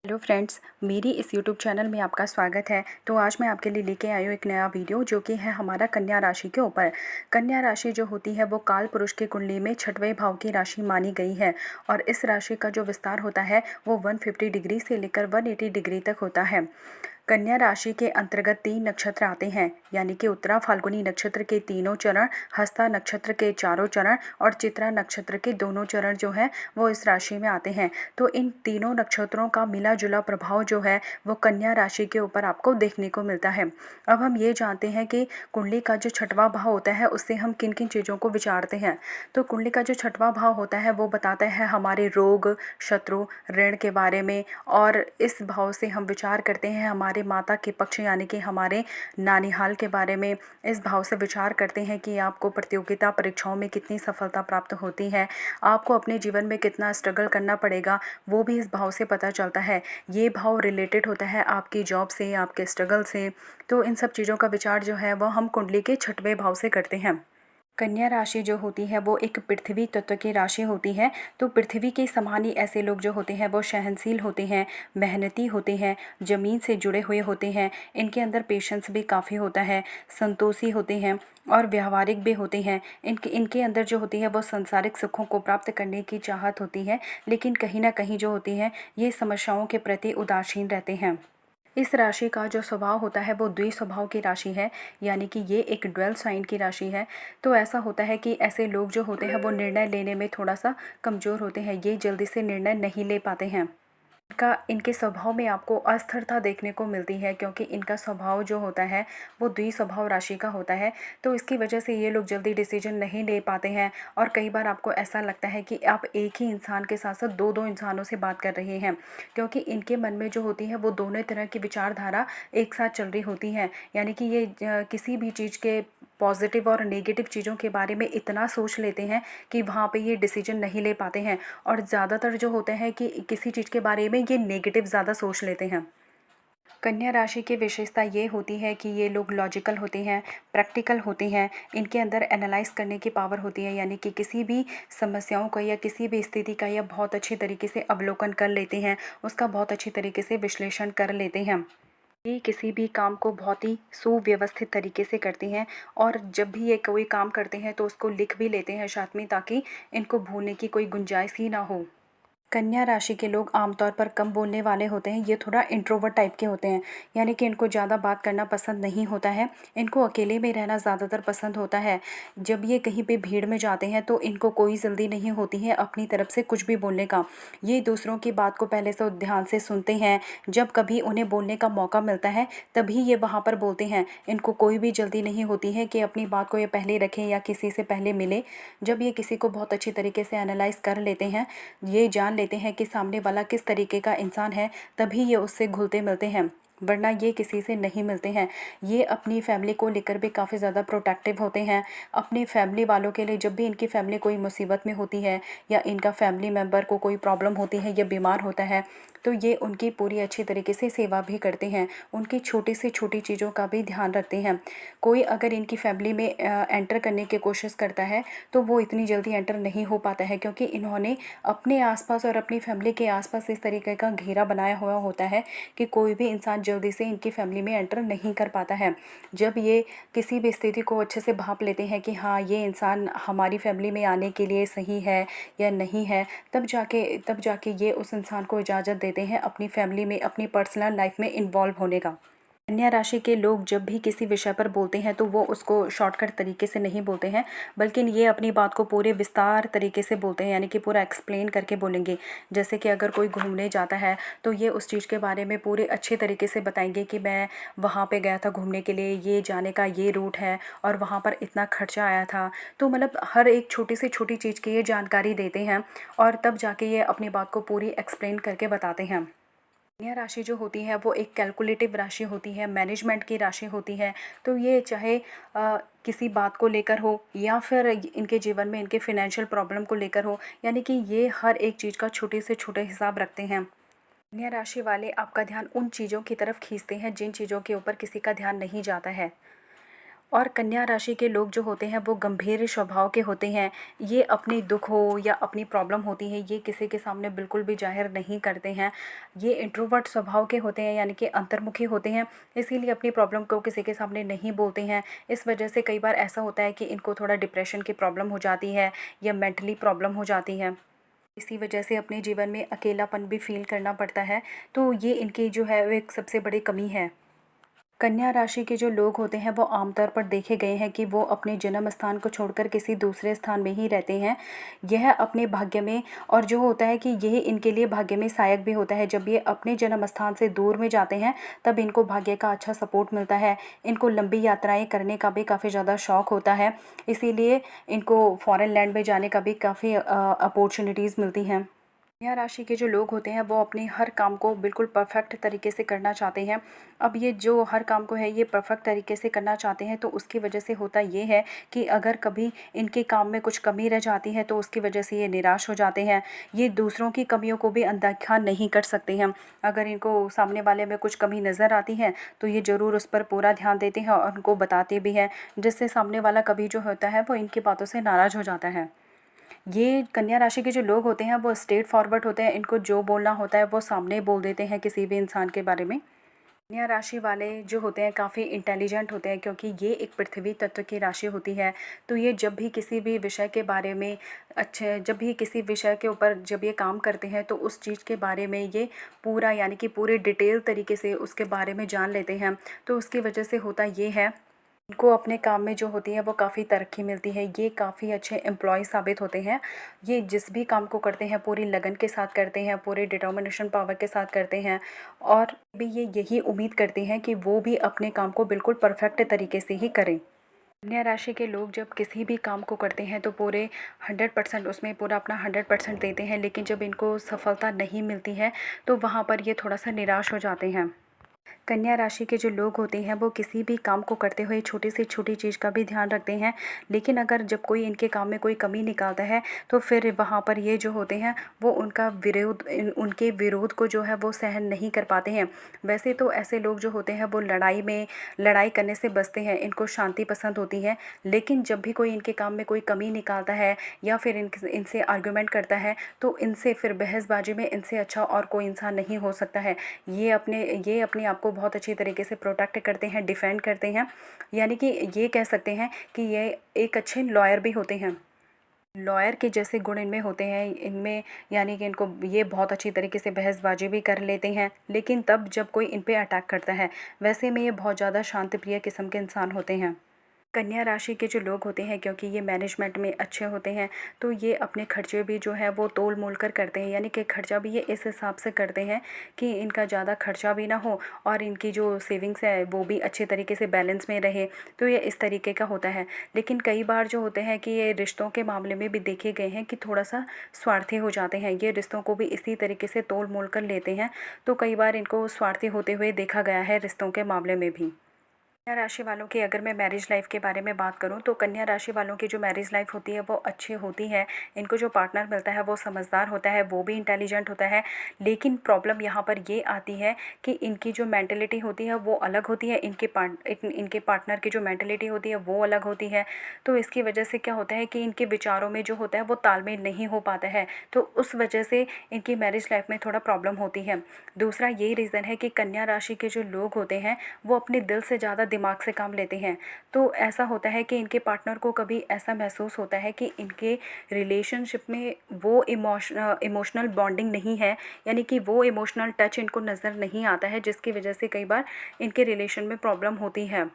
Hello friends, मेरी इस YouTube channel में आपका स्वागत है। तो आज मैं आपके लिए लेके आई हूँ एक नया वीडियो जो कि है हमारा कन्या राशि के ऊपर। कन्या राशि जो होती है वो काल पुरुष की कुंडली में छठवें भाव की राशि मानी गई है और इस राशि का जो विस्तार होता है वो 150 डिग्री से लेकर 180 डिग्री तक होता है। कन्या राशि के अंतर्गत 3 नक्षत्र आते हैं, यानी कि उत्तरा फाल्गुनी नक्षत्र के तीनों चरण, हस्ता नक्षत्र के चारों चरण और चित्रा नक्षत्र के दोनों चरण जो है वो इस राशि में आते हैं। तो इन तीनों नक्षत्रों का मिला जुला प्रभाव जो है वो कन्या राशि के ऊपर आपको देखने को मिलता है। अब हम ये जानते हैं कि कुंडली का जो छठवां भाव होता है उससे हम किन किन चीज़ों को विचारते हैं। तो कुंडली का जो छठवां भाव होता है वो बताता है हमारे रोग, शत्रु, ऋण के बारे में, और इस भाव से हम विचार करते हैं हमारे माता के पक्ष यानी कि हमारे नानीहाल के बारे में। इस भाव से विचार करते हैं कि आपको प्रतियोगिता परीक्षाओं में कितनी सफलता प्राप्त होती है, आपको अपने जीवन में कितना स्ट्रगल करना पड़ेगा, वो भी इस भाव से पता चलता है। ये भाव रिलेटेड होता है आपकी जॉब से, आपके स्ट्रगल से। तो इन सब चीज़ों का विचार जो है वह हम कुंडली के छठवें भाव से करते हैं। कन्या राशि जो होती है वो एक पृथ्वी तत्व की राशि होती है। तो पृथ्वी के समान ही ऐसे लोग जो होते हैं वो सहनशील होते हैं, मेहनती होते हैं, ज़मीन से जुड़े हुए होते हैं, इनके अंदर पेशेंस भी काफ़ी होता है, संतोषी होते हैं और व्यवहारिक भी होते हैं। इनके इनके अंदर जो होती है वो सांसारिक सुखों को प्राप्त करने की चाहत होती है, लेकिन कहीं ना कहीं जो होती है ये समस्याओं के प्रति उदासीन रहते हैं। इस राशि का जो स्वभाव होता है वो द्विस्वभाव की राशि है, यानी कि ये एक ड्वेल साइन की राशि है। तो ऐसा होता है कि ऐसे लोग जो होते हैं वो निर्णय लेने में थोड़ा सा कमज़ोर होते हैं, ये जल्दी से निर्णय नहीं ले पाते हैं। इनके स्वभाव में आपको अस्थिरता देखने को मिलती है, क्योंकि इनका स्वभाव जो होता है वो द्विस्वभाव राशि का होता है। तो इसकी वजह से ये लोग जल्दी डिसीजन नहीं ले पाते हैं और कई बार आपको ऐसा लगता है कि आप एक ही इंसान के साथ साथ दो दो इंसानों से बात कर रहे हैं, क्योंकि इनके मन में जो होती है वो दोनों तरह की विचारधारा एक साथ चल रही होती है। यानी कि ये किसी भी चीज़ के पॉजिटिव और नेगेटिव चीज़ों के बारे में इतना सोच लेते हैं कि वहाँ पे ये डिसीजन नहीं ले पाते हैं, और ज़्यादातर जो होता है कि किसी चीज़ के बारे में ये नेगेटिव ज़्यादा सोच लेते हैं। कन्या राशि की विशेषता ये होती है कि ये लोग लॉजिकल होते हैं, प्रैक्टिकल होते हैं, इनके अंदर एनालाइज करने की पावर होती है, यानी कि किसी भी समस्याओं का या किसी भी स्थिति का यह बहुत अच्छी तरीके से अवलोकन कर लेते हैं, उसका बहुत अच्छी तरीके से विश्लेषण कर लेते हैं। ये किसी भी काम को बहुत ही सुव्यवस्थित तरीके से करते हैं, और जब भी ये कोई काम करते हैं तो उसको लिख भी लेते हैं साथ में, ताकि इनको भूलने की कोई गुंजाइश ही ना हो। कन्या राशि के लोग आमतौर पर कम बोलने वाले होते हैं, ये थोड़ा इंट्रोवर्ट टाइप के होते हैं, यानी कि इनको ज़्यादा बात करना पसंद नहीं होता है, इनको अकेले में रहना ज़्यादातर पसंद होता है। जब ये कहीं पे भीड़ में जाते हैं तो इनको कोई जल्दी नहीं होती है अपनी तरफ से कुछ भी बोलने का। ये दूसरों की बात को पहले से ध्यान से सुनते हैं, जब कभी उन्हें बोलने का मौका मिलता है तभी ये वहाँ पर बोलते हैं। इनको कोई भी जल्दी नहीं होती है कि अपनी बात को ये पहले रखें या किसी से पहले मिले। जब ये किसी को बहुत अच्छी तरीके से एनालाइज कर लेते हैं, ये जान लेते हैं कि सामने वाला किस तरीके का इंसान है, तभी ये उससे घुलते मिलते हैं, वरना ये किसी से नहीं मिलते हैं। ये अपनी फैमिली को लेकर भी काफ़ी ज़्यादा प्रोटेक्टिव होते हैं। अपनी फैमिली वालों के लिए, जब भी इनकी फैमिली कोई मुसीबत में होती है या इनका फैमिली मेम्बर को कोई प्रॉब्लम होती है या बीमार होता है, तो ये उनकी पूरी अच्छी तरीके से सेवा भी करते हैं, उनकी छोटी से छोटी चीज़ों का भी ध्यान रखते हैं। कोई अगर इनकी फैमिली में एंटर करने की कोशिश करता है तो वो इतनी जल्दी एंटर नहीं हो पाता है, क्योंकि इन्होंने अपने आसपास और अपनी फैमिली के आसपास इस तरीके का घेरा बनाया हुआ होता है कि कोई भी इंसान जल्दी से इनकी फैमिली में एंटर नहीं कर पाता है। जब ये किसी भी स्थिति को अच्छे से भांप लेते हैं कि हाँ ये इंसान हमारी फैमिली में आने के लिए सही है या नहीं है, तब जाके ये उस इंसान को इजाज़त देते हैं अपनी फैमिली में, अपनी पर्सनल लाइफ में इन्वॉल्व होने का। कन्या राशि के लोग जब भी किसी विषय पर बोलते हैं तो वो उसको शॉर्टकट तरीके से नहीं बोलते हैं, बल्कि ये अपनी बात को पूरे विस्तार तरीके से बोलते हैं, यानी कि पूरा एक्सप्लेन करके बोलेंगे। जैसे कि अगर कोई घूमने जाता है तो ये उस चीज़ के बारे में पूरे अच्छे तरीके से बताएंगे कि मैं वहाँ पे गया था घूमने के लिए, ये जाने का ये रूट है और वहाँ पर इतना खर्चा आया था। तो मतलब हर एक छोटी से छोटी चीज़ की ये जानकारी देते हैं, और तब जाके ये अपनी बात को पूरी एक्सप्लेन करके बताते हैं। कन्या राशि जो होती है वो एक कैलकुलेटिव राशि होती है, मैनेजमेंट की राशि होती है। तो ये चाहे किसी बात को लेकर हो या फिर इनके जीवन में इनके फिनेंशियल प्रॉब्लम को लेकर हो, यानी कि ये हर एक चीज़ का छोटे से छोटे हिसाब रखते हैं। कन्या राशि वाले आपका ध्यान उन चीज़ों की तरफ खींचते हैं जिन चीज़ों के ऊपर किसी का ध्यान नहीं जाता है, और कन्या राशि के लोग जो होते हैं वो गंभीर स्वभाव के होते हैं। ये अपनी दुख हो या अपनी प्रॉब्लम होती है, ये किसी के सामने बिल्कुल भी ज़ाहिर नहीं करते हैं। ये इंट्रोवर्ट स्वभाव के होते हैं, यानी कि अंतर्मुखी होते हैं, इसीलिए अपनी प्रॉब्लम को किसी के सामने नहीं बोलते हैं। इस वजह से कई बार ऐसा होता है कि इनको थोड़ा डिप्रेशन की प्रॉब्लम हो जाती है या मेंटली प्रॉब्लम हो जाती है। इसी वजह से अपने जीवन में अकेलापन भी फ़ील करना पड़ता है। तो ये इनकी जो है वो एक सबसे बड़ी कमी है। कन्या राशि के जो लोग होते हैं वो आमतौर पर देखे गए हैं कि वो अपने जन्म स्थान को छोड़कर किसी दूसरे स्थान में ही रहते हैं। यह अपने भाग्य में, और जो होता है कि यह इनके लिए भाग्य में सहायक भी होता है। जब ये अपने जन्म स्थान से दूर में जाते हैं तब इनको भाग्य का अच्छा सपोर्ट मिलता है। इनको लंबी यात्राएं करने का भी काफ़ी ज़्यादा शौक होता है, इसीलिए इनको फॉरेन लैंड में जाने का भी काफ़ी अपॉर्चुनिटीज़ मिलती हैं। कन्या राशि के जो लोग होते हैं वो अपने हर काम को बिल्कुल परफेक्ट तरीके से करना चाहते हैं। अब ये जो हर काम को है ये परफेक्ट तरीके से करना चाहते हैं, तो उसकी वजह से होता ये है कि अगर कभी इनके काम में कुछ कमी रह जाती है तो उसकी वजह से ये निराश हो जाते हैं। ये दूसरों की कमियों को भी अनदेखा नहीं कर सकते हैं। अगर इनको सामने वाले में कुछ कमी नज़र आती है तो ये ज़रूर उस पर पूरा ध्यान देते हैं और उनको बताते भी हैं, जिससे सामने वाला कभी जो होता है वो इनकी बातों से नाराज़ हो जाता है। ये कन्या राशि के जो लोग होते हैं वो स्ट्रेट फॉरवर्ड होते हैं। इनको जो बोलना होता है वो सामने बोल देते हैं किसी भी इंसान के बारे में। कन्या राशि वाले जो होते हैं काफ़ी इंटेलिजेंट होते हैं, क्योंकि ये एक पृथ्वी तत्व की राशि होती है। तो ये जब भी किसी भी विषय के बारे में जब भी किसी विषय के ऊपर जब ये काम करते हैं तो उस चीज़ के बारे में ये पूरा, यानी कि पूरे डिटेल तरीके से उसके बारे में जान लेते हैं। तो उसकी वजह से होता ये है, इनको अपने काम में जो होती है वो काफ़ी तरक्की मिलती है। ये काफ़ी अच्छे एम्प्लॉय साबित होते हैं। ये जिस भी काम को करते हैं पूरी लगन के साथ करते हैं, पूरे डिटर्मिनेशन पावर के साथ करते हैं, और भी ये यही उम्मीद करते हैं कि वो भी अपने काम को बिल्कुल परफेक्ट तरीके से ही करें। कन्या राशि के लोग जब किसी भी काम को करते हैं तो पूरे 100% उसमें पूरा अपना 100% देते हैं, लेकिन जब इनको सफलता नहीं मिलती है तो वहाँ पर ये थोड़ा सा निराश हो जाते हैं। कन्या राशि के जो लोग होते हैं वो किसी भी काम को करते हुए छोटी से छोटी चीज़ का भी ध्यान रखते हैं, लेकिन अगर जब कोई इनके काम में कोई कमी निकालता है तो फिर वहाँ पर ये जो होते हैं वो उनके विरोध को जो है वो सहन नहीं कर पाते हैं। वैसे तो ऐसे लोग जो होते हैं वो लड़ाई करने से बचते हैं, इनको शांति पसंद होती है। लेकिन जब भी कोई इनके काम में कोई कमी निकालता है या फिर इनसे आर्ग्यूमेंट करता है तो इनसे फिर बहसबाजी में इनसे अच्छा और कोई इंसान नहीं हो सकता है। ये अपने आप को बहुत अच्छी तरीके से प्रोटेक्ट करते हैं, डिफेंड करते हैं। यानी कि ये कह सकते हैं कि ये एक अच्छे लॉयर भी होते हैं। लॉयर के जैसे गुण इनमें होते हैं इनमें, यानी कि इनको ये बहुत अच्छी तरीके से बहसबाजी भी कर लेते हैं, लेकिन तब जब कोई इन पे अटैक करता है। वैसे में ये बहुत ज़्यादा शांत प्रिय किस्म के इंसान होते हैं। कन्या राशि के जो लोग होते हैं, क्योंकि ये मैनेजमेंट में अच्छे होते हैं, तो ये अपने खर्चे भी जो है वो तोल मोल कर करते हैं। यानी कि खर्चा भी ये इस हिसाब से करते हैं कि इनका ज़्यादा खर्चा भी ना हो और इनकी जो सेविंग्स है वो भी अच्छे तरीके से बैलेंस में रहे। तो ये इस तरीके का होता है। लेकिन कई बार जो होते हैं कि ये रिश्तों के मामले में भी देखे गए हैं कि थोड़ा सा स्वार्थी हो जाते हैं। ये रिश्तों को भी इसी तरीके से तोल मोल कर लेते हैं। तो कई बार इनको स्वार्थी होते हुए देखा गया है रिश्तों के मामले में भी। कन्या राशि वालों की अगर मैं मैरिज लाइफ के बारे में बात करूं तो कन्या राशि वालों की जो मैरिज लाइफ होती है वो अच्छी होती है। इनको जो पार्टनर मिलता है वो समझदार होता है, वो भी इंटेलिजेंट होता है। लेकिन प्रॉब्लम यहाँ पर ये आती है कि इनकी जो मेंटलिटी होती है वो अलग होती है, इनके पार्टनर की जो मेंटलिटी होती है वो अलग होती है। तो इसकी वजह से क्या होता है कि इनके विचारों में जो होता है वो तालमेल नहीं हो पाता है, तो उस वजह से इनकी मैरिज लाइफ में थोड़ा प्रॉब्लम होती है। दूसरा ये रीज़न है कि कन्या राशि के जो लोग होते हैं वो अपने दिल से ज़्यादा दिमाग से काम लेते हैं। तो ऐसा होता है कि इनके पार्टनर को कभी ऐसा महसूस होता है कि इनके रिलेशनशिप में वो इमोशनल बॉन्डिंग नहीं है, यानी कि वो इमोशनल टच इनको नज़र नहीं आता है, जिसकी वजह से कई बार इनके रिलेशन में प्रॉब्लम होती है।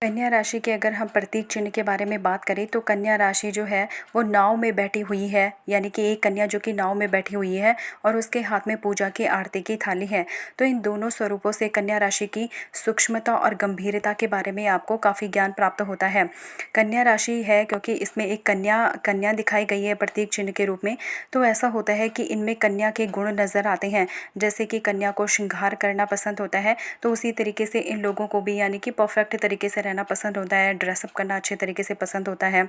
कन्या राशि के अगर हम प्रतीक चिन्ह के बारे में बात करें तो कन्या राशि जो है वो नाव में बैठी हुई है, यानी कि एक कन्या जो कि नाव में बैठी हुई है और उसके हाथ में पूजा की आरती की थाली है। तो इन दोनों स्वरूपों से कन्या राशि की सूक्ष्मता और गंभीरता के बारे में आपको काफ़ी ज्ञान प्राप्त होता है। कन्या राशि है क्योंकि इसमें एक कन्या कन्या दिखाई गई है प्रतीक चिन्ह के रूप में, तो ऐसा होता है कि इनमें कन्या के गुण नज़र आते हैं। जैसे कि कन्या को श्रृंगार करना पसंद होता है, तो उसी तरीके से इन लोगों को भी, यानी कि परफेक्ट तरीके से रहना पसंद होता है, ड्रेसअप करना अच्छे तरीके से पसंद होता है।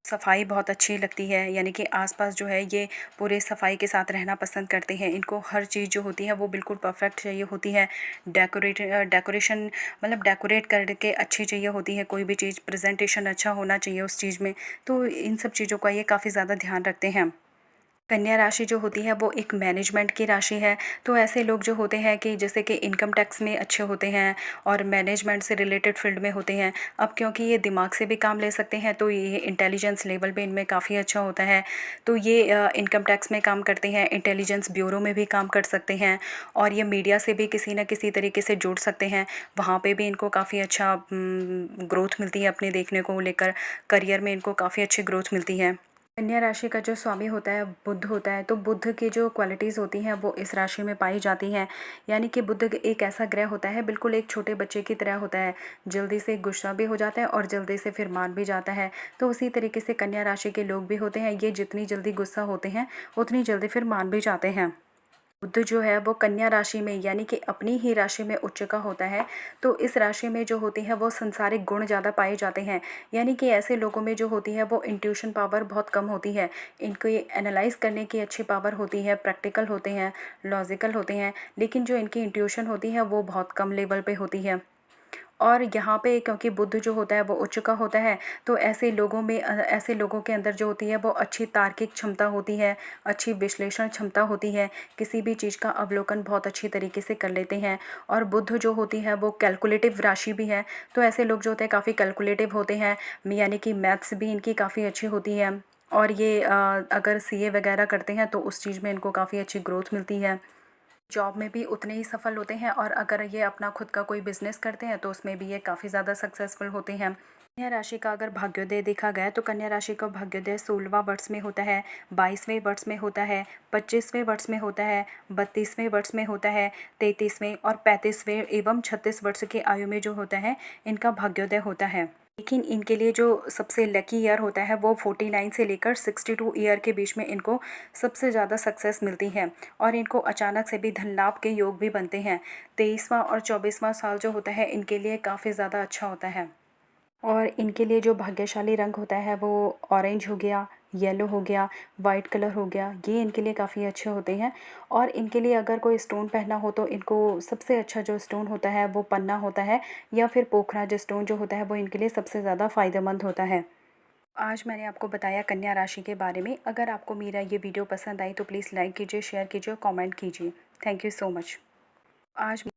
सफाई बहुत अच्छी लगती है, यानी कि आस-पास जो है ये पूरे सफाई के साथ रहना पसंद करते हैं। इनको हर चीज़ जो होती है वो बिल्कुल परफ़ेक्ट चाहिए होती है। डेकोरेशन मतलब डेकोरेट करके अच्छी चाहिए होती है, कोई भी चीज़ प्रेज़ेंटेशन अच्छा होना चाहिए उस चीज़ में। तो इन सब चीज़ों का ये काफ़ी ज़्यादा ध्यान रखते हैं। कन्या राशि जो होती है वो एक मैनेजमेंट की राशि है। तो ऐसे लोग जो होते हैं कि जैसे कि इनकम टैक्स में अच्छे होते हैं और मैनेजमेंट से रिलेटेड फील्ड में होते हैं। अब क्योंकि ये दिमाग से भी काम ले सकते हैं तो ये इंटेलिजेंस लेवल भी इनमें काफ़ी अच्छा होता है। तो ये इनकम टैक्स में काम करते हैं, इंटेलिजेंस ब्यूरो में भी काम कर सकते हैं और ये मीडिया से भी किसी न किसी तरीके से जुड़ सकते हैं। वहाँ पे भी इनको काफ़ी अच्छा ग्रोथ मिलती है अपने देखने को लेकर, करियर में इनको काफ़ी अच्छी ग्रोथ मिलती है। कन्या राशि का जो स्वामी होता है बुध होता है, तो बुध की जो क्वालिटीज़ होती हैं वो इस राशि में पाई जाती हैं। यानी कि बुध एक ऐसा ग्रह होता है, बिल्कुल एक छोटे बच्चे की तरह होता है। जल्दी से गुस्सा भी हो जाता है और जल्दी से फिर मान भी जाता है। तो उसी तरीके से कन्या राशि के लोग भी होते हैं, ये जितनी जल्दी गुस्सा होते हैं उतनी जल्दी फिर मान भी जाते हैं। बुध जो है वो कन्या राशि में यानी कि अपनी ही राशि में उच्च का होता है। तो इस राशि में जो होती है वो संसारिक गुण ज़्यादा पाए जाते हैं। यानी कि ऐसे लोगों में जो होती है वो इंट्यूशन पावर बहुत कम होती है। इनको ये एनालाइज करने की अच्छी पावर होती है, प्रैक्टिकल होते हैं, लॉजिकल होते हैं, लेकिन जो इनकी इंट्यूशन होती है वो बहुत कम लेवल पे होती है। और यहाँ पे क्योंकि बुध जो होता है वो उच्च का होता है, तो ऐसे लोगों में ऐसे लोगों के अंदर जो होती है वो अच्छी तार्किक क्षमता होती है, अच्छी विश्लेषण क्षमता होती है, किसी भी चीज़ का अवलोकन बहुत अच्छी तरीके से कर लेते हैं। और बुध जो होती है वो कैलकुलेटिव राशि भी है, तो ऐसे लोग जो होते हैं काफ़ी कैलकुलेटिव होते हैं, यानी कि मैथ्स भी इनकी काफ़ी अच्छी होती है। और ये अगर सीए वगैरह करते हैं तो उस चीज़ में इनको काफ़ी अच्छी ग्रोथ मिलती है। जॉब में भी उतने ही सफल होते हैं और अगर ये अपना खुद का कोई बिजनेस करते हैं तो उसमें भी ये काफ़ी ज़्यादा सक्सेसफुल होते हैं। कन्या राशि का अगर भाग्योदय देखा गया तो कन्या राशि का भाग्योदय 16वां वर्ष में होता है, 22वें वर्ष में होता है, 25वें वर्ष में होता है, 32वें वर्ष में होता है, 33वें और 35वें एवं 36 वर्ष की आयु में जो होता है इनका भाग्योदय होता है। लेकिन इनके लिए जो सबसे लकी ईयर होता है वो 49 से लेकर 62 ईयर के बीच में इनको सबसे ज़्यादा सक्सेस मिलती है और इनको अचानक से भी धन लाभ के योग भी बनते हैं। 23वां और 24वां साल जो होता है इनके लिए काफ़ी ज़्यादा अच्छा होता है। और इनके लिए जो भाग्यशाली रंग होता है वो ऑरेंज हो गया, येलो हो गया, वाइट कलर हो गया, ये इनके लिए काफ़ी अच्छे होते हैं। और इनके लिए अगर कोई स्टोन पहनना हो तो इनको सबसे अच्छा जो स्टोन होता है वो पन्ना होता है, या फिर पोखराज स्टोन जो होता है वो इनके लिए सबसे ज़्यादा फ़ायदेमंद होता है। आज मैंने आपको बताया कन्या राशि के बारे में। अगर आपको मेरा ये वीडियो पसंद आई तो प्लीज़ लाइक कीजिए, शेयर कीजिए और कमेंट कीजिए। Thank you so much. आज